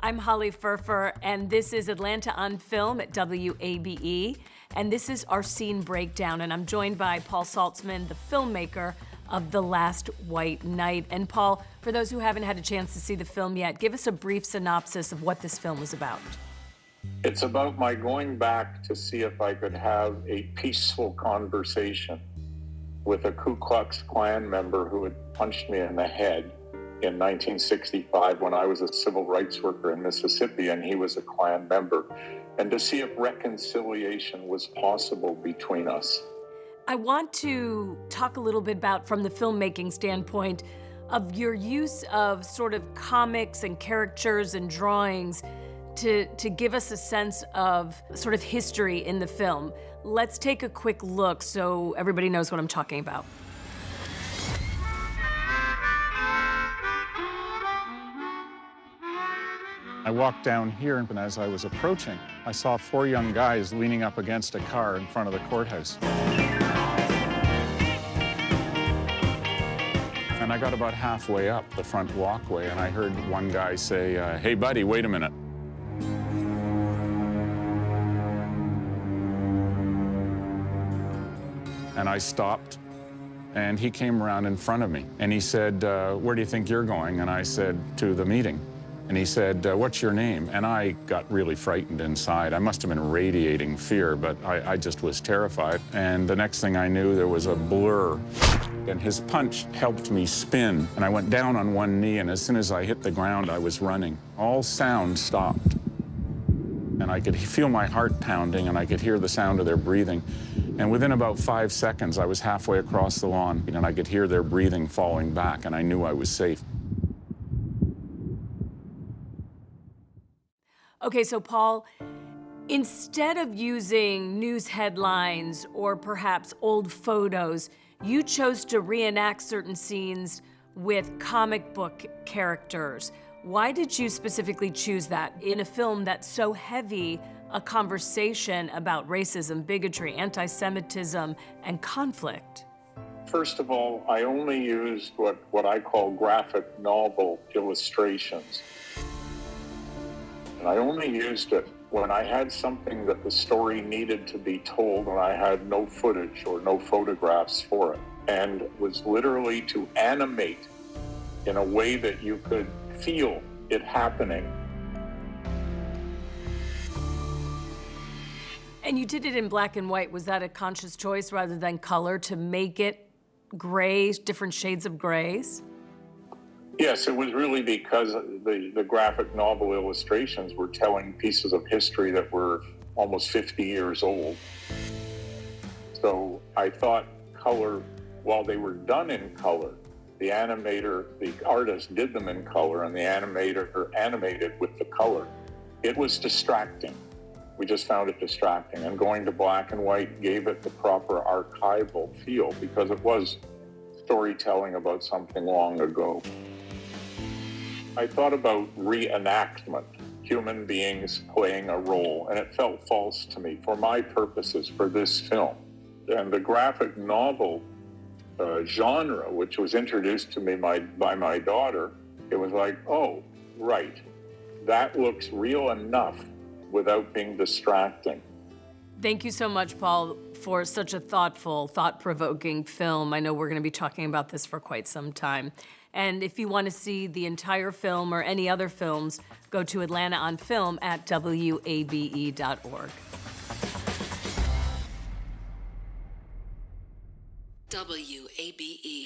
I'm Holly Furfer, and this is Atlanta on Film at WABE, and this is our scene breakdown, and I'm joined by Paul Saltzman, the filmmaker of The Last White Knight. And Paul, for those who haven't had a chance to see the film yet, give us a brief synopsis of what this film is about. It's about my going back to see if I could have a peaceful conversation with a Ku Klux Klan member who had punched me in the head in 1965 when I was a civil rights worker in Mississippi and he was a Klan member, and to see if reconciliation was possible between us. I want to talk a little bit about, from the filmmaking standpoint, of your use of sort of comics and characters and drawings to give us a sense of sort of history in the film. Let's take a quick look so everybody knows what I'm talking about. I walked down here, and as I was approaching, I saw 4 young guys leaning up against a car in front of the courthouse. And I got about halfway up the front walkway, and I heard one guy say, "Hey, buddy, wait a minute." And I stopped, and he came around in front of me, and he said, "Where do you think you're going?" And I said, "To the meeting." And he said, "What's your name?" And I got really frightened inside. I must have been radiating fear, but I just was terrified. And the next thing I knew, there was a blur. And his punch helped me spin. And I went down on one knee, and as soon as I hit the ground, I was running. All sound stopped. And I could feel my heart pounding, and I could hear the sound of their breathing. And within about 5 seconds, I was halfway across the lawn, and I could hear their breathing falling back, and I knew I was safe. Okay, so Paul, instead of using news headlines or perhaps old photos, you chose to reenact certain scenes with comic book characters. Why did you specifically choose that in a film that's so heavy a conversation about racism, bigotry, anti-Semitism, and conflict? First of all, I only used what I call graphic novel illustrations. And I only used it when I had something that the story needed to be told and I had no footage or no photographs for it. And it was literally to animate in a way that you could feel it happening. And you did it in black and white. Was that a conscious choice rather than color to make it gray, different shades of grays? Yes, it was really because the graphic novel illustrations were telling pieces of history that were almost 50 years old. So I thought color, while they were done in color, the artist did them in color and the animator animated with the color. It was distracting. We just found it distracting. And going to black and white gave it the proper archival feel because it was storytelling about something long ago. I thought about reenactment, human beings playing a role, and it felt false to me for my purposes for this film. And the graphic novel genre, which was introduced to me by my daughter, it was like, oh, right, that looks real enough without being distracting. Thank you so much, Paul, for such a thoughtful, thought-provoking film. I know we're going to be talking about this for quite some time. And if you want to see the entire film or any other films, go to Atlanta on Film at WABE.org. WABE.